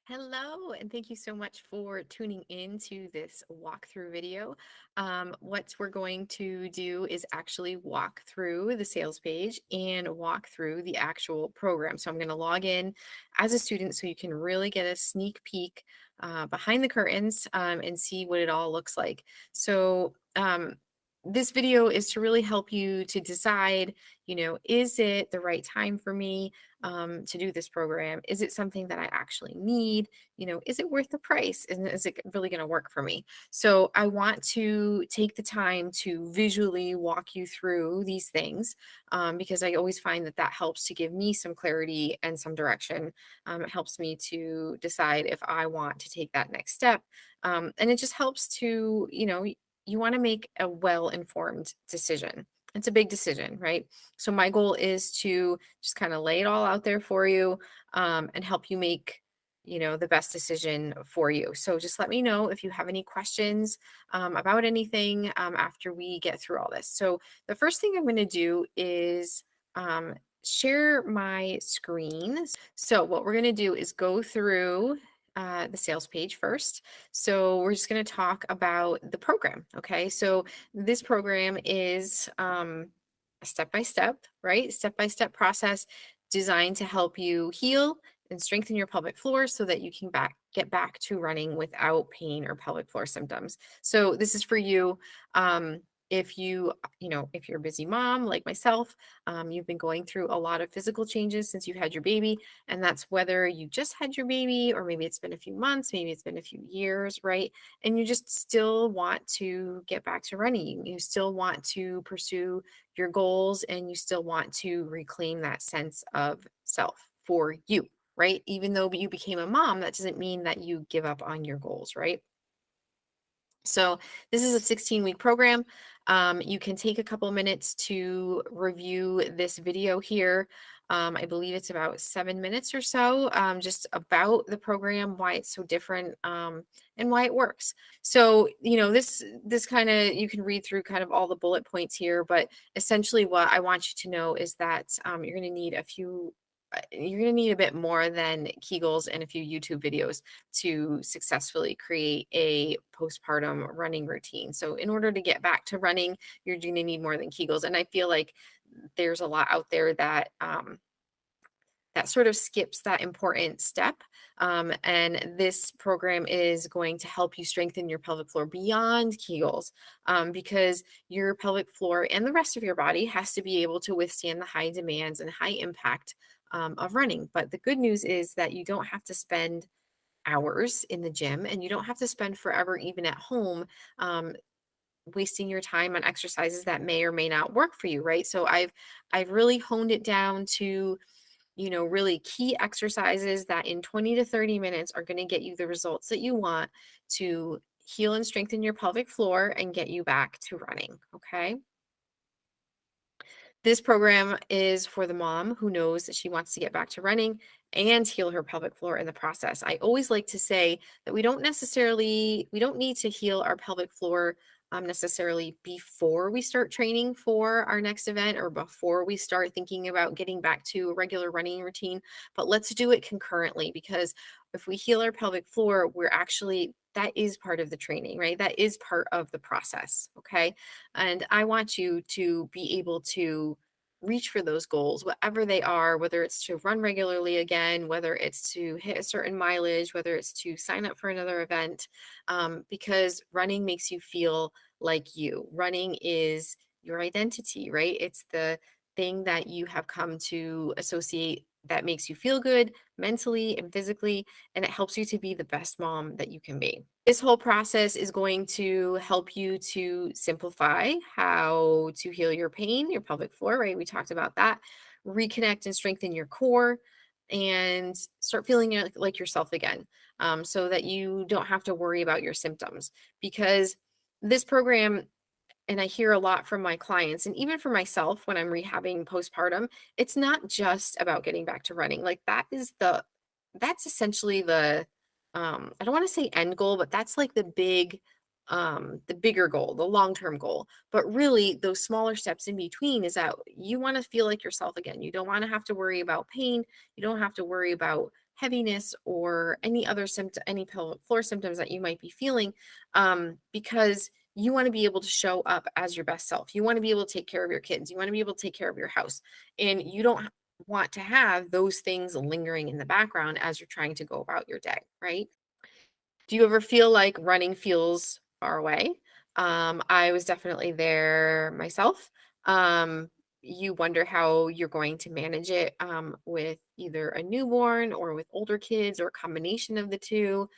Hello, and thank you so much for tuning in to this walkthrough video. What we're going to do is actually walk through the sales page and walk through the actual program. So I'm going to log in as a student so you can really get a sneak peek behind the curtains and see what it all looks like. So this video is to really help you to decide, is it the right time for me to do this program? Is it something that I actually need? Is it worth the price? And is it really going to work for me? So I want to take the time to visually walk you through these things because I always find that helps to give me some clarity and some direction. It helps me to decide if I want to take that next step. And it just helps to, you want to make a well-informed decision. It's a big decision, right? So my goal is to just kind of lay it all out there for you and help you make, the best decision for you. So just let me know if you have any questions about anything after we get through all this. So the first thing I'm going to do is share my screen. So what we're going to do is go through the sales page first. So we're just going to talk about the program. Okay. So this program is a step by step, right? Step by step process designed to help you heal and strengthen your pelvic floor so that you can get back to running without pain or pelvic floor symptoms. So this is for you. If if you're a busy mom like myself, you've been going through a lot of physical changes since you had your baby, and that's whether you just had your baby or maybe it's been a few months, maybe it's been a few years, right? And you just still want to get back to running. You still want to pursue your goals and you still want to reclaim that sense of self for you, right? Even though you became a mom, that doesn't mean that you give up on your goals, right? So this is a 16-week program. You can take a couple minutes to review this video here. I believe it's about 7 minutes or so, just about the program, why it's so different, and why it works. So, this kind of, you can read through kind of all the bullet points here, but essentially what I want you to know is that you're going to need a bit more than Kegels and a few YouTube videos to successfully create a postpartum running routine. So in order to get back to running, you're going to need more than Kegels. And I feel like there's a lot out there that sort of skips that important step. And this program is going to help you strengthen your pelvic floor beyond Kegels because your pelvic floor and the rest of your body has to be able to withstand the high demands and high impact of running. But the good news is that you don't have to spend hours in the gym and you don't have to spend forever even at home wasting your time on exercises that may or may not work for you, right? So I've really honed it down to really key exercises that in 20 to 30 minutes are going to get you the results that you want to heal and strengthen your pelvic floor and get you back to running. Okay. This program is for the mom who knows that she wants to get back to running and heal her pelvic floor in the process. I always like to say that we don't need to heal our pelvic floor necessarily before we start training for our next event or before we start thinking about getting back to a regular running routine, but let's do it concurrently because if we heal our pelvic floor, that is part of the training, right? That is part of the process. Okay. And I want you to be able to reach for those goals, whatever they are, whether it's to run regularly again, whether it's to hit a certain mileage, whether it's to sign up for another event, because running makes you feel like you. Running is your identity, right? It's the thing that you have come to associate that makes you feel good mentally and physically, and it helps you to be the best mom that you can be. This whole process is going to help you to simplify how to heal your pain, your pelvic floor, right? We talked about that. Reconnect and strengthen your core and start feeling like yourself again so that you don't have to worry about your symptoms. Because this program, and I hear a lot from my clients and even for myself when I'm rehabbing postpartum, it's not just about getting back to running. Like that's essentially I don't want to say end goal, but that's like the bigger goal, the long-term goal. But really those smaller steps in between is that you want to feel like yourself again. You don't want to have to worry about pain. You don't have to worry about heaviness or any other symptom, any pelvic floor symptoms that you might be feeling, because you want to be able to show up as your best self. You want to be able to take care of your kids. You want to be able to take care of your house. And you don't want to have those things lingering in the background as you're trying to go about your day, right? Do you ever feel like running feels far away? I was definitely there myself. Um, you wonder how you're going to manage it with either a newborn or with older kids or a combination of the two,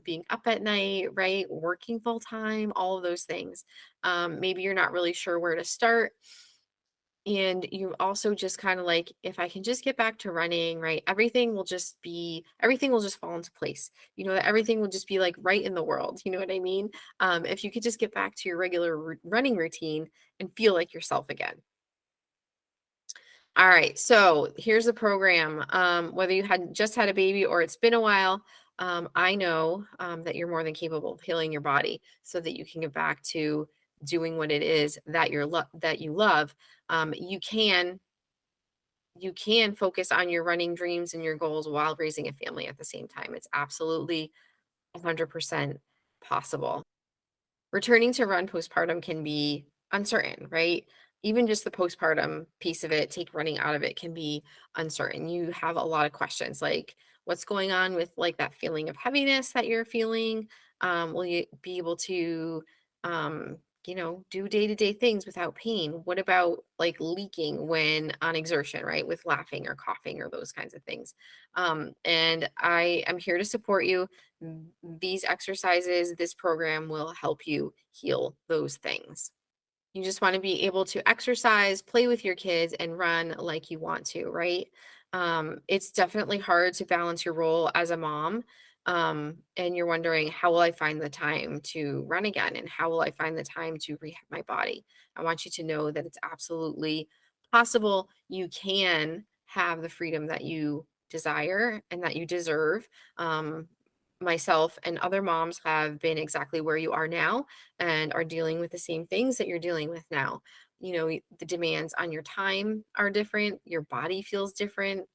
being up at night, right? Working full time, all of those things. Maybe you're not really sure where to start. And you also just kind of like, if I can just get back to running, right? Everything will just fall into place. That everything will just be like right in the world. You know what I mean? If you could just get back to your regular running routine and feel like yourself again. All right. So here's the program. Whether you had just had a baby or it's been a while, I know that you're more than capable of healing your body so that you can get back to doing what it is that that you love. You can focus on your running dreams and your goals while raising a family at the same time. It's absolutely 100% possible. Returning to run postpartum can be uncertain, right? Even just the postpartum piece of it, take running out of it, can be uncertain. You have a lot of questions like what's going on with like that feeling of heaviness that you're feeling? Will you be able to, um, do day to day things without pain? What about like leaking when on exertion, right? With laughing or coughing or those kinds of things. And I am here to support you. These exercises, this program will help you heal those things. You just want to be able to exercise, play with your kids, and run like you want to, right? It's definitely hard to balance your role as a mom. And you're wondering, how will I find the time to run again? And how will I find the time to rehab my body? I want you to know that it's absolutely possible. You can have the freedom that you desire and that you deserve. Um, Myself and other moms have been exactly where you are now and are dealing with the same things that you're dealing with now. The demands on your time are different, your body feels different,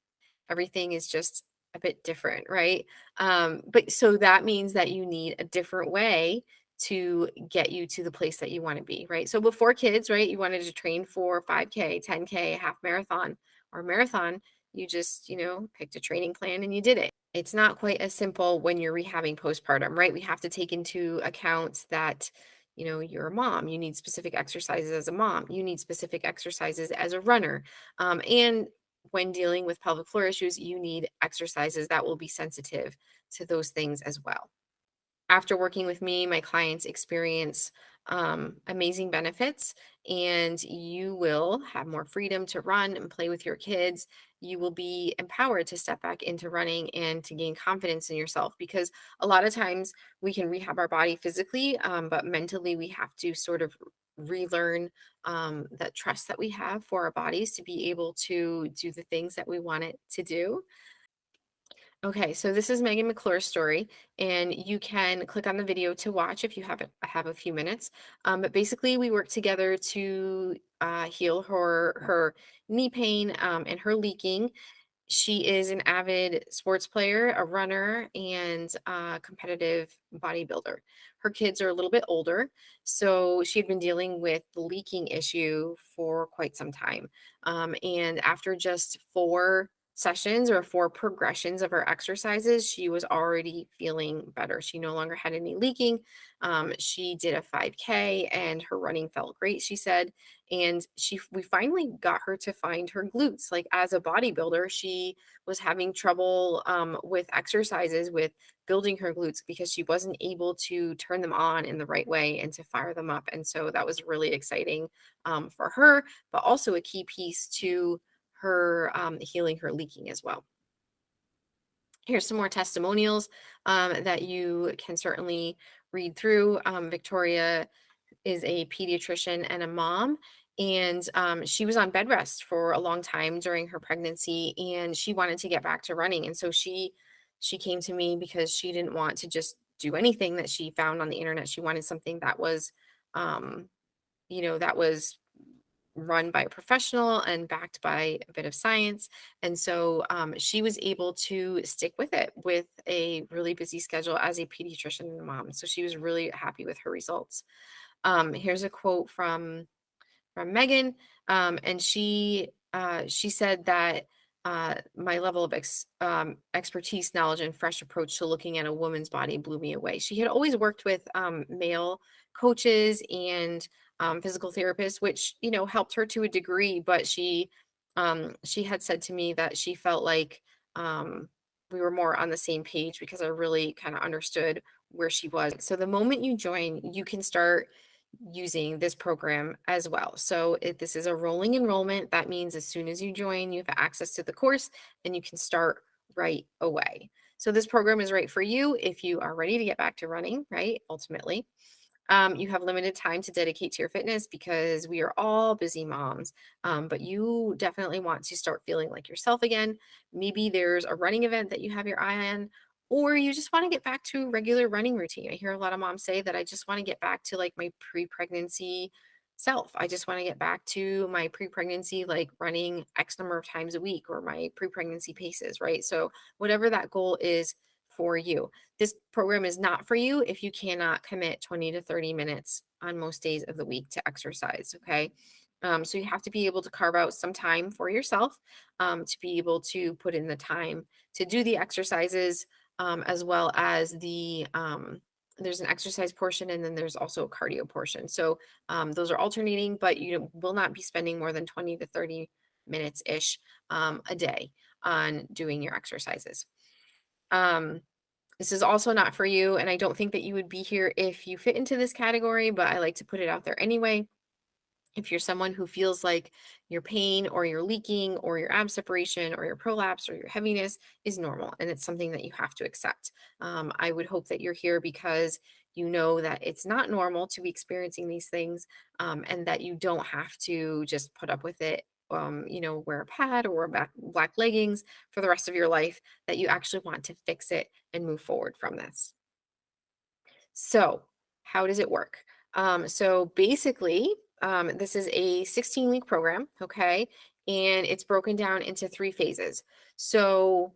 everything is just a bit different, right? But so that means that you need a different way to get you to the place that you want to be, right? So before kids, right, you wanted to train for 5K, 10K, half marathon, or marathon. You just, picked a training plan and you did it. It's not quite as simple when you're rehabbing postpartum, right? We have to take into account that, you're a mom. You need specific exercises as a mom. You need specific exercises as a runner. And when dealing with pelvic floor issues, you need exercises that will be sensitive to those things as well. After working with me, my clients experience amazing benefits, and you will have more freedom to run and play with your kids. You will be empowered to step back into running and to gain confidence in yourself because a lot of times we can rehab our body physically, but mentally we have to sort of relearn that trust that we have for our bodies to be able to do the things that we want it to do. Okay, so this is Megan McClure's story, and you can click on the video to watch if you have a few minutes. But basically, we work together to heal her knee pain and her leaking. She is an avid sports player, a runner, and a competitive bodybuilder. Her kids are a little bit older, so she had been dealing with the leaking issue for quite some time. And after just 4 sessions or 4 progressions of her exercises, she was already feeling better. She no longer had any leaking. She did a 5K and her running felt great, she said. And we finally got her to find her glutes. Like as a bodybuilder, she was having trouble with exercises with building her glutes because she wasn't able to turn them on in the right way and to fire them up. And so that was really exciting for her, but also a key piece to her healing her leaking as well. Here's some more testimonials that you can certainly read through. Victoria is a pediatrician and a mom, and she was on bed rest for a long time during her pregnancy, and she wanted to get back to running. And so she came to me because she didn't want to just do anything that she found on the internet. She wanted something that was, that was run by a professional and backed by a bit of science. And so she was able to stick with it with a really busy schedule as a pediatrician and mom. So she was really happy with her results. Here's a quote from Megan, and she said that my level of expertise, knowledge, and fresh approach to looking at a woman's body blew me away. She had always worked with male coaches and physical therapists, which helped her to a degree. But she had said to me that she felt like we were more on the same page because I really kind of understood where she was. So the moment you join, you can start using this program as well. So if this is a rolling enrollment, that means as soon as you join, you have access to the course and you can start right away. So this program is right for you if you are ready to get back to running, right? Ultimately. You have limited time to dedicate to your fitness because we are all busy moms, but you definitely want to start feeling like yourself again. Maybe there's a running event that you have your eye on, or you just want to get back to a regular running routine. I hear a lot of moms say that I just want to get back to like my pre-pregnancy self. I just want to get back to my pre-pregnancy, like running X number of times a week or my pre-pregnancy paces, right? So whatever that goal is for you. This program is not for you if you cannot commit 20 to 30 minutes on most days of the week to exercise. Okay. So you have to be able to carve out some time for yourself to be able to put in the time to do the exercises, as well as there's an exercise portion and then there's also a cardio portion. So those are alternating, but you will not be spending more than 20 to 30 minutes ish a day on doing your exercises. Um, this is also not for you, and I don't think that you would be here if you fit into this category, but I like to put it out there anyway. If you're someone who feels like your pain or your leaking or your ab separation or your prolapse or your heaviness is normal and it's something that you have to accept. I would hope that you're here because you know that it's not normal to be experiencing these things, and that you don't have to just put up with it. Wear a pad or wear black leggings for the rest of your life, that you actually want to fix it and move forward from this. So, how does it work? So basically, this is a 16-week program, okay? And it's broken down into 3 phases. So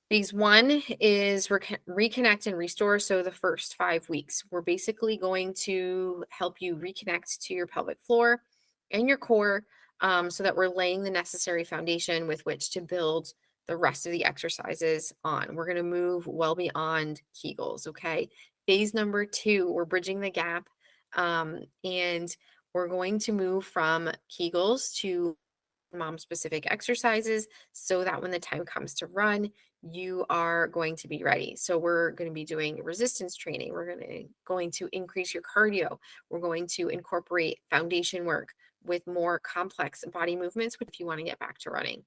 phase one is reconnect and restore. So the first 5 weeks, we're basically going to help you reconnect to your pelvic floor and your core, so that we're laying the necessary foundation with which to build the rest of the exercises on. We're going to move well beyond kegels. Okay. Phase number two, we're bridging the gap. And we're going to move from kegels to mom specific exercises so that when the time comes to run, you are going to be ready. So we're going to be doing resistance training. We're going to increase your cardio. We're going to incorporate foundation work with more complex body movements if you want to get back to running.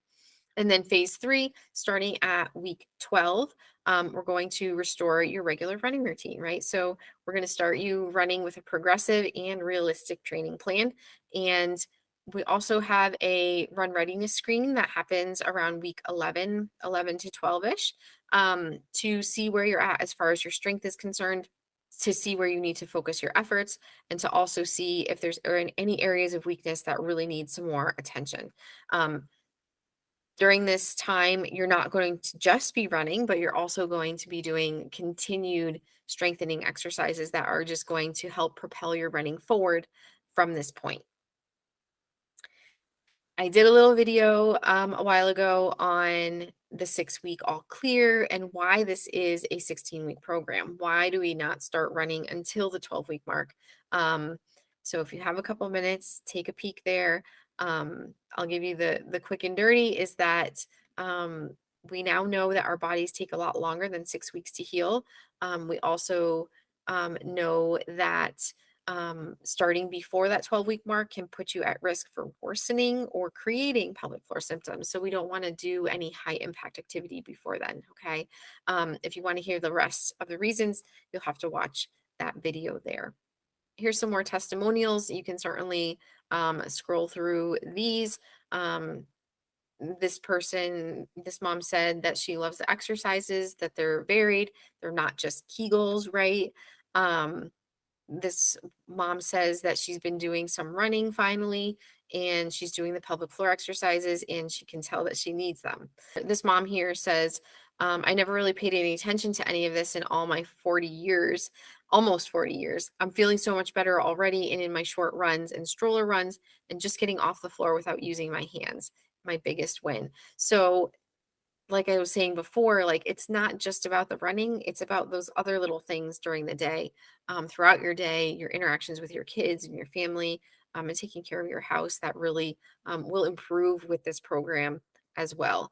And then phase three, starting at week 12, we're going to restore your regular running routine, right? So we're going to start you running with a progressive and realistic training plan. And we also have a run readiness screening that happens around week 11 to 12-ish, to see where you're at as far as your strength is concerned, to see where you need to focus your efforts, and to also see if there's any areas of weakness that really need some more attention. During this time, you're not going to just be running, but you're also going to be doing continued strengthening exercises that are just going to help propel your running forward from this point. I did a little video a while ago on the 6-week all clear and why this is a 16-week program. Why do we not start running until the 12-week mark? So if you have a couple minutes, take a peek there. I'll give you the quick and dirty is that we now know that our bodies take a lot longer than 6 weeks to heal. We also know that starting before that 12-week mark can put you at risk for worsening or creating pelvic floor symptoms. So we don't want to do any high impact activity before then. Okay. If you want to hear the rest of the reasons, you'll have to watch that video there. Here's some more testimonials. You can certainly scroll through these. This mom said that she loves the exercises, that they're varied. They're not just Kegels, right? This mom says that she's been doing some running finally, and she's doing the pelvic floor exercises, and she can tell that she needs them. This mom here says, I never really paid any attention to any of this in all my 40 years, almost 40 years. I'm feeling so much better already, and in my short runs and stroller runs, and just getting off the floor without using my hands, my biggest win. So like I was saying before, like it's not just about the running, it's about those other little things during the day, throughout your day, your interactions with your kids and your family, and taking care of your house that really will improve with this program as well.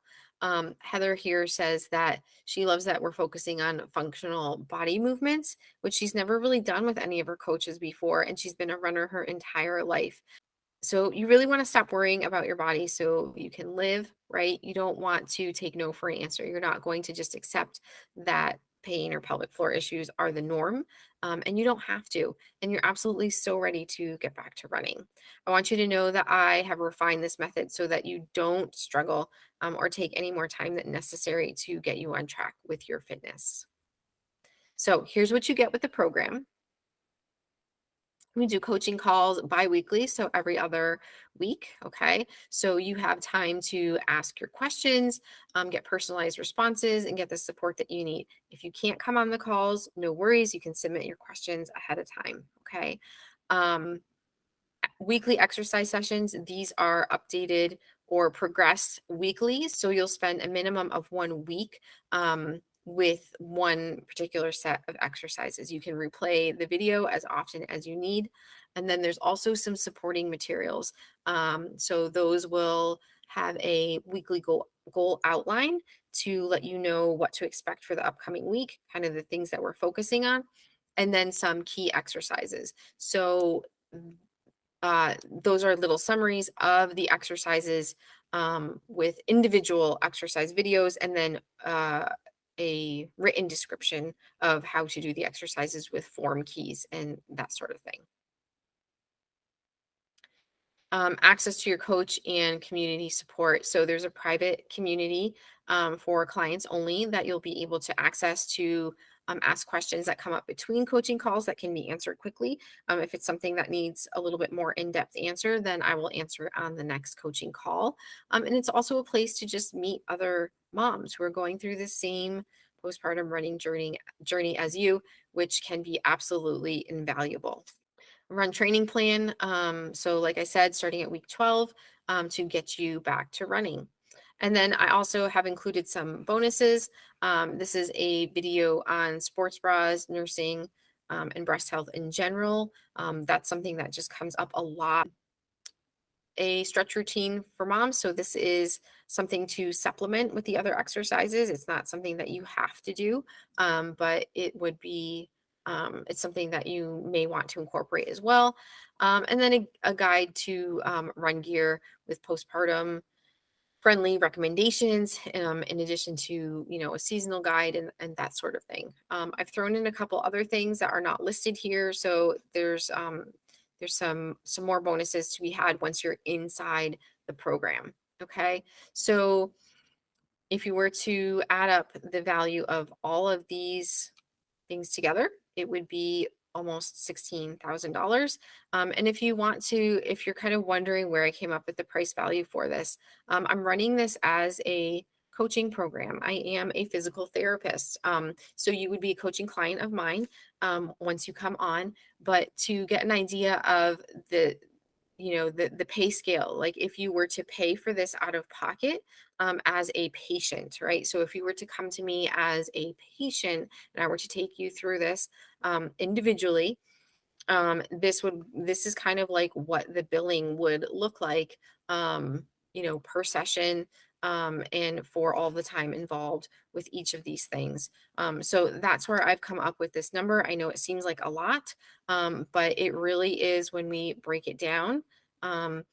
Heather here says that she loves that we're focusing on functional body movements, which she's never really done with any of her coaches before, and she's been a runner her entire life. So you really want to stop worrying about your body so you can live, right? You don't want to take no for an answer. You're not going to just accept that pain or pelvic floor issues are the norm, and you don't have to. And you're absolutely so ready to get back to running. I want you to know that I have refined this method so that you don't struggle or take any more time than necessary to get you on track with your fitness. So here's what you get with the program. We do coaching calls bi-weekly, so every other week. Okay. So you have time to ask your questions, get personalized responses, and get the support that you need. If you can't come on the calls, no worries. You can submit your questions ahead of time. Okay. Um, Weekly exercise sessions, these are updated or progress weekly. So you'll spend a minimum of 1 week with one particular set of exercises. You can replay the video as often as you need. And then there's also some supporting materials. So those will have a weekly goal outline to let you know what to expect for the upcoming week, kind of the things that we're focusing on, and then some key exercises. So those are little summaries of the exercises with individual exercise videos, and then a written description of how to do the exercises with form keys and that sort of thing. Access to your coach and community support. So there's a private community for clients only that you'll be able to access to ask questions that come up between coaching calls that can be answered quickly. If it's something that needs a little bit more in-depth answer, then I will answer it on the next coaching call. And it's also a place to just meet other moms who are going through the same postpartum running journey as you, which can be absolutely invaluable. Run training plan. So like I said, starting at week 12 to get you back to running. And then I also have included some bonuses. This is a video on sports bras, nursing, and breast health in general. That's something that just comes up a lot. A stretch routine for moms. So this is something to supplement with the other exercises. It's not something that you have to do, but it would be, it's something that you may want to incorporate as well. And then a guide to run gear with postpartum friendly recommendations, in addition to, a seasonal guide and that sort of thing. I've thrown in a couple other things that are not listed here. So there's some more bonuses to be had once you're inside the program. Okay. So if you were to add up the value of all of these things together, it would be almost $16,000. And if you're kind of wondering where I came up with the price value for this, I'm running this as a coaching program. I am a physical therapist. So you would be a coaching client of mine once you come on, but to get an idea of the pay scale, like if you were to pay for this out of pocket as a patient, right? So if you were to come to me as a patient and I were to take you through this individually, this is kind of like what the billing would look like, per session, and for all the time involved with each of these things. So that's where I've come up with this number. I know it seems like a lot, but it really is, when we break it down to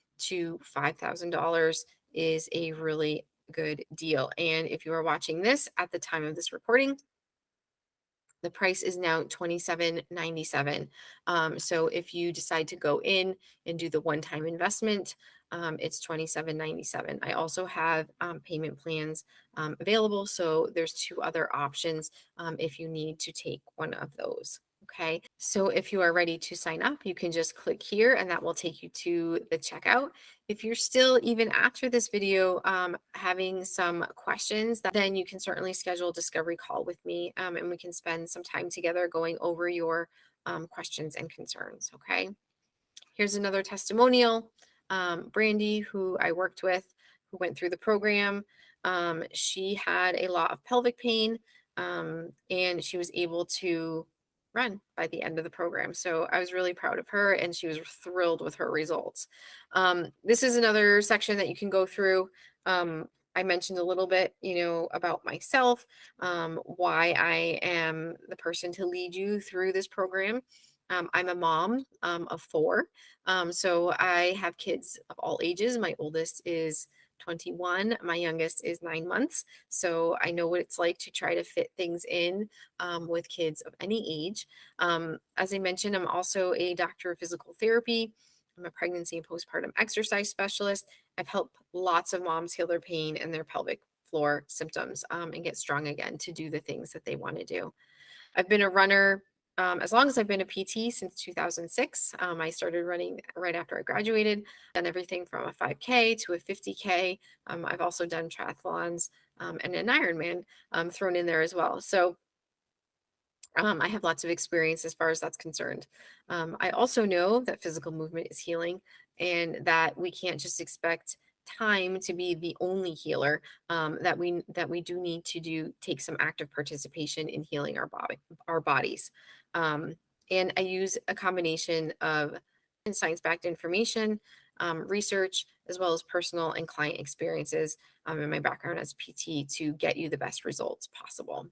$5,000, is a really good deal. And if you are watching this at the time of this recording, the price is now $27.97. So if you decide to go in and do the one-time investment, it's $27.97. I also have payment plans available. So there's two other options if you need to take one of those. Okay, so if you are ready to sign up, you can just click here and that will take you to the checkout. If you're still, even after this video, having some questions, then you can certainly schedule a discovery call with me, and we can spend some time together going over your questions and concerns. Okay, here's another testimonial. Brandy, who I worked with, who went through the program, she had a lot of pelvic pain, and she was able to run by the end of the program. So I was really proud of her, and she was thrilled with her results. This is another section that you can go through. I mentioned a little bit, about myself, why I am the person to lead you through this program. I'm a mom of four. So I have kids of all ages. My oldest is 21. My youngest is 9 months. So I know what it's like to try to fit things in with kids of any age. As I mentioned, I'm also a doctor of physical therapy. I'm a pregnancy and postpartum exercise specialist. I've helped lots of moms heal their pain and their pelvic floor symptoms, and get strong again to do the things that they want to do. I've been a runner as long as I've been a PT, since 2006. I started running right after I graduated, done everything from a 5K to a 50K. I've also done triathlons, and an Ironman thrown in there as well. So I have lots of experience as far as that's concerned. I also know that physical movement is healing, and that we can't just expect time to be the only healer. That we do need to take some active participation in healing our bodies. Um, and I use a combination of science-backed information, research, as well as personal and client experiences, in my background as PT, to get you the best results possible.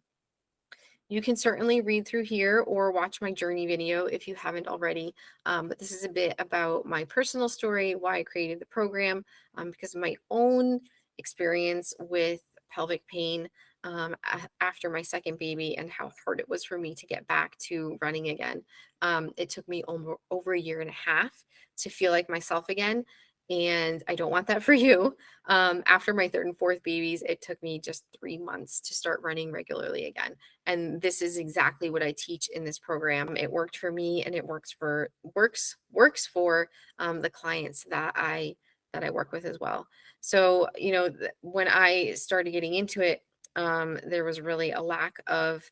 You can certainly read through here or watch my journey video if you haven't already. But this is a bit about my personal story, why I created the program, because of my own experience with pelvic pain after my second baby, and how hard it was for me to get back to running again. It took me over a year and a half to feel like myself again. And I don't want that for you. After my third and fourth babies, it took me just 3 months to start running regularly again. And this is exactly what I teach in this program. It worked for me, and it works for the clients that I work with as well. So, when I started getting into it, there was really a lack of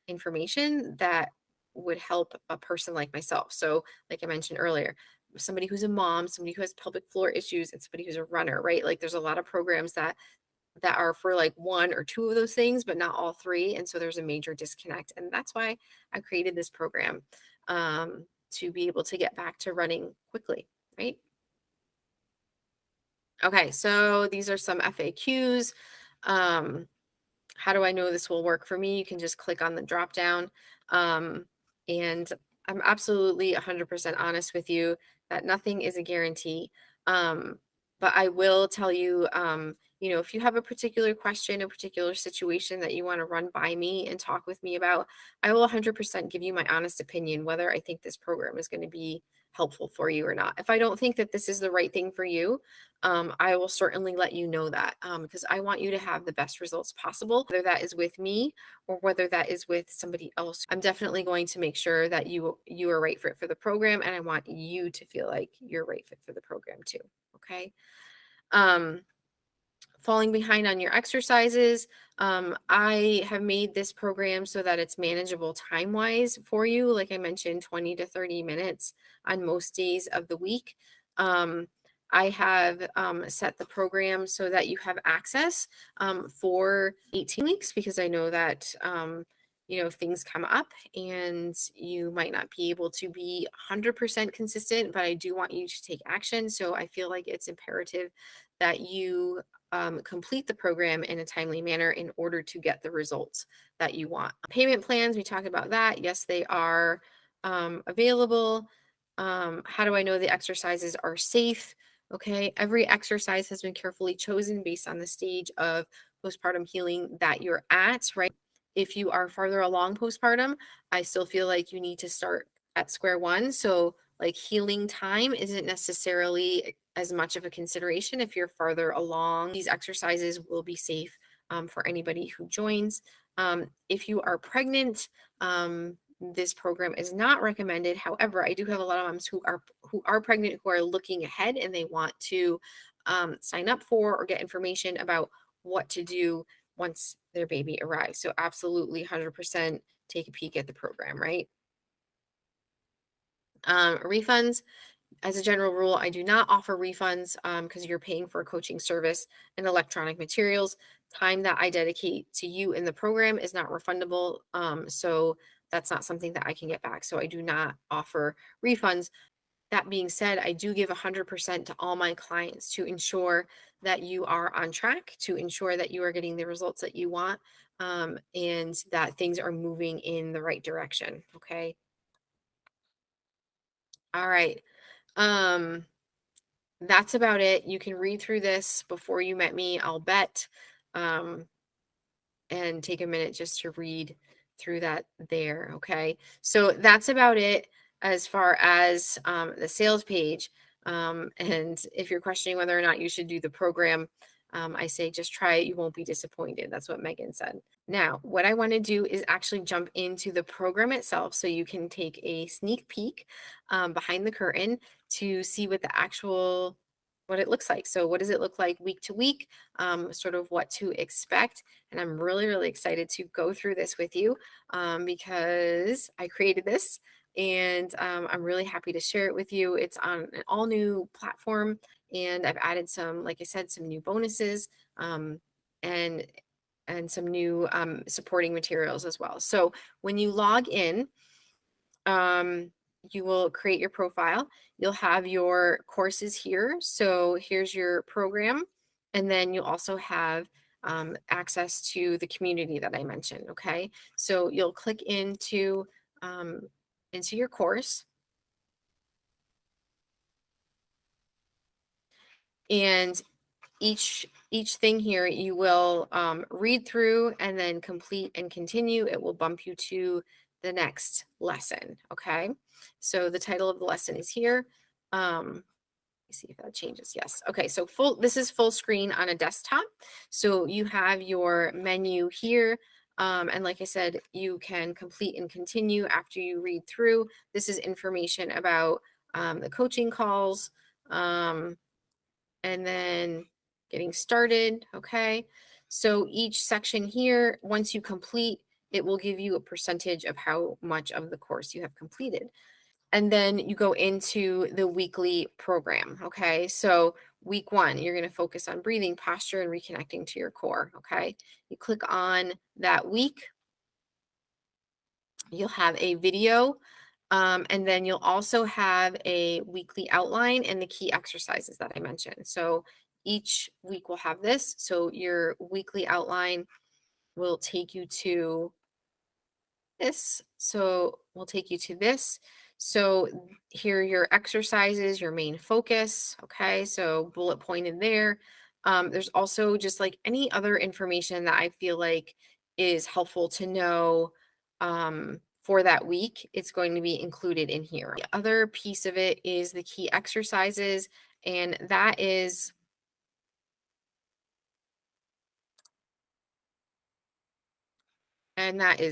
information that would help a person like myself. So, like I mentioned earlier, somebody who's a mom, somebody who has pelvic floor issues, and somebody who's a runner, right? Like, there's a lot of programs that are for like one or two of those things, but not all three. And so there's a major disconnect. And that's why I created this program, to be able to get back to running quickly, right? Okay, so these are some FAQs. Um, how do I know this will work for me? You can just click on the drop down. And I'm absolutely 100% honest with you that nothing is a guarantee. But I will tell you, if you have a particular question, a particular situation that you want to run by me and talk with me about, I will 100% give you my honest opinion, whether I think this program is going to be helpful for you or not. If I don't think that this is the right thing for you, I will certainly let you know that, because I want you to have the best results possible, whether that is with me or whether that is with somebody else. I'm definitely going to make sure that you are right fit for the program, and I want you to feel like you're right fit for the program too. Okay. Um, Falling behind on your exercises. I have made this program so that it's manageable time wise for you. Like I mentioned, 20 to 30 minutes on most days of the week. Um, I have set the program so that you have access for 18 weeks, because I know that things come up and you might not be able to be 100% consistent, but I do want you to take action. So I feel like it's imperative that you complete the program in a timely manner in order to get the results that you want. Payment plans, we talked about that. Yes, they are available. How do I know the exercises are safe? Okay, every exercise has been carefully chosen based on the stage of postpartum healing that you're at, right? If you are farther along postpartum, I still feel like you need to start at square one. So, like, healing time isn't necessarily as much of a consideration if you're farther along. These exercises will be safe for anybody who joins. If you are pregnant, this program is not recommended. However, I do have a lot of moms who are pregnant, who are looking ahead and they want to sign up for or get information about what to do once their baby arrives. So absolutely 100% take a peek at the program, right? Refunds, as a general rule, I do not offer refunds because you're paying for a coaching service and electronic materials. Time that I dedicate to you in the program is not refundable. So that's not something that I can get back. So I do not offer refunds. That being said, I do give 100% to all my clients to ensure that you are on track, to ensure that you are getting the results that you want, and that things are moving in the right direction. Okay. All right. Um, that's about it. You can read through this before you met me, I'll bet, um, and take a minute just to read through that there. Okay. So that's about it as far as the sales page. And if you're questioning whether or not you should do the program, I say just try it. You won't be disappointed. That's what Megan said. Now, what I want to do is actually jump into the program itself so you can take a sneak peek behind the curtain to see what it looks like. So what does it look like week to week, sort of what to expect. And I'm really, really excited to go through this with you because I created this and I'm really happy to share it with you. It's on an all new platform and I've added some, like I said, some new bonuses. And some new supporting materials as well. So when you log in, um, you will create your profile. You'll have your courses here. So here's your program. And then you'll also have access to the community that I mentioned. Okay. So you'll click um, into your course. And each thing here you will read through and then complete and continue. It will bump you to the next lesson. Okay, so the title of the lesson is here. Let me see if that changes. Yes. Okay, so this is full screen on a desktop. So you have your menu here. And like I said, you can complete and continue after you read through. This is information about the coaching calls. And then getting started. Okay. So each section here, once you complete, it will give you a percentage of how much of the course you have completed. And then you go into the weekly program. Okay. So week 1, you're going to focus on breathing, posture, and reconnecting to your core. Okay. You click on that week, you'll have a video. And then you'll also have a weekly outline and the key exercises that I mentioned. So each week will have this. So your weekly outline will take you to this. So we'll take you to this. So here are your exercises, your main focus. Okay. So bullet pointed there. There's also just like any other information that I feel like is helpful to know for that week. It's going to be included in here. The other piece of it is the key exercises, and that is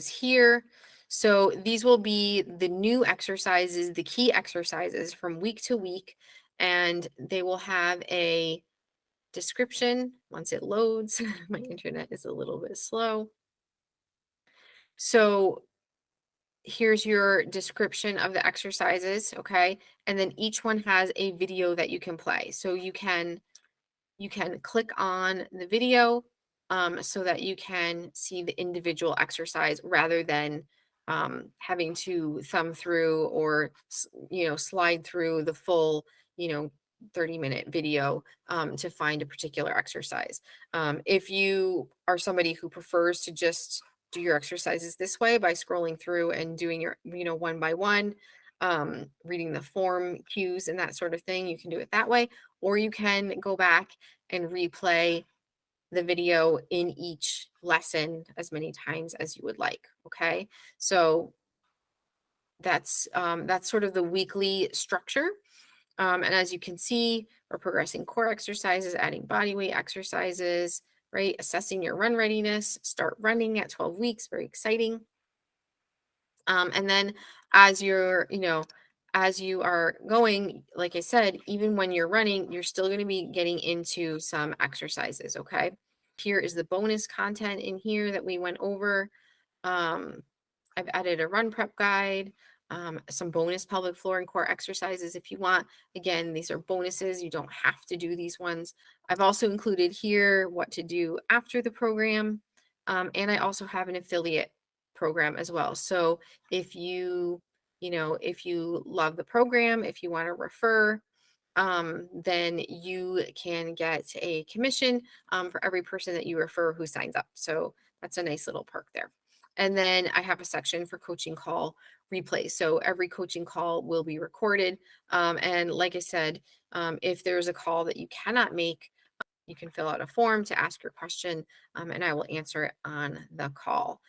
here. So these will be the new exercises, the key exercises from week to week, and they will have a description once it loads. My internet is a little bit slow. So here's your description of the exercises, okay? And then each one has a video that you can play. So you can click on the video so that you can see the individual exercise rather than having to thumb through or slide through the full 30-minute video to find a particular exercise. If you are somebody who prefers to just do your exercises this way by scrolling through and doing your one by one, reading the form cues and that sort of thing, you can do it that way, or you can go back and replay the video in each lesson as many times as you would like. Okay, so that's sort of the weekly structure. And as you can see, we're progressing core exercises, adding body weight exercises, right? Assessing your run readiness, start running at 12 weeks, very exciting. And then as as you are going, like I said, even when you're running, you're still going to be getting into some exercises. Okay. Here is the bonus content in here that we went over. Um, I've added a run prep guide, some bonus pelvic floor and core exercises if you want. Again, these are bonuses. You don't have to do these ones. I've also included here what to do after the program. And I also have an affiliate program as well. So if if you love the program, if you want to refer, then you can get a commission for every person that you refer who signs up. So that's a nice little perk there. And then I have a section for coaching call replays. So every coaching call will be recorded. And like I said, if there's a call that you cannot make, you can fill out a form to ask your question, and I will answer it on the call.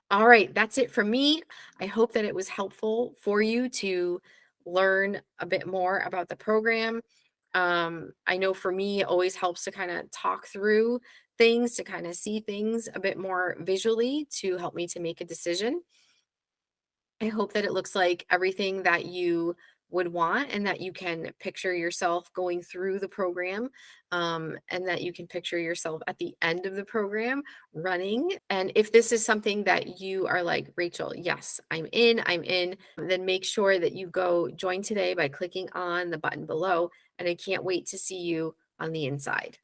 All right, that's it for me. I hope that it was helpful for you to learn a bit more about the program. I know for me, it always helps to kind of talk through things, to kind of see things a bit more visually to help me to make a decision. I hope that it looks like everything that you would want and that you can picture yourself going through the program, and that you can picture yourself at the end of the program running. And if this is something that you are like, Rachel, yes, I'm in, then make sure that you go join today by clicking on the button below. And I can't wait to see you on the inside.